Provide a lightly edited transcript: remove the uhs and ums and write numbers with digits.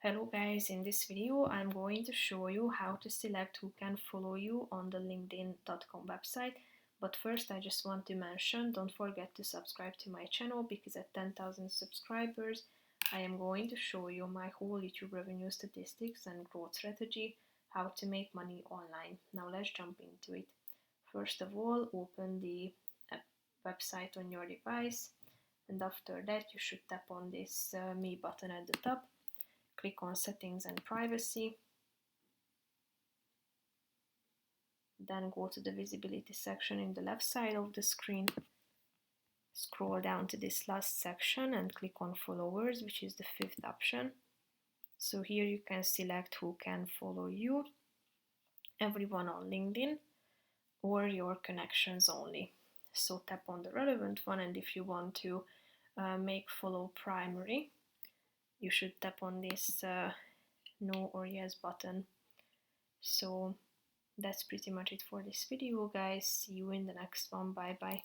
Hello guys, in this video I'm going to show you how to select who can follow you on the linkedin.com website. But first I just want to mention, don't forget to subscribe to my channel because at 10,000 subscribers I am going to show you my whole YouTube revenue statistics and growth strategy, how to make money online. Now let's jump into it. First of all, open the website on your device, and after that you should tap on this me button at the top. Click on Settings and Privacy. Then go to the visibility section in the left side of the screen. Scroll down to this last section and click on Followers, which is the fifth option. So here you can select who can follow you, everyone on LinkedIn, or your connections only. So tap on the relevant one, and if you want to make follow primary, you should tap on this no or yes button. So that's pretty much it for this video, guys. See you in the next one. Bye bye.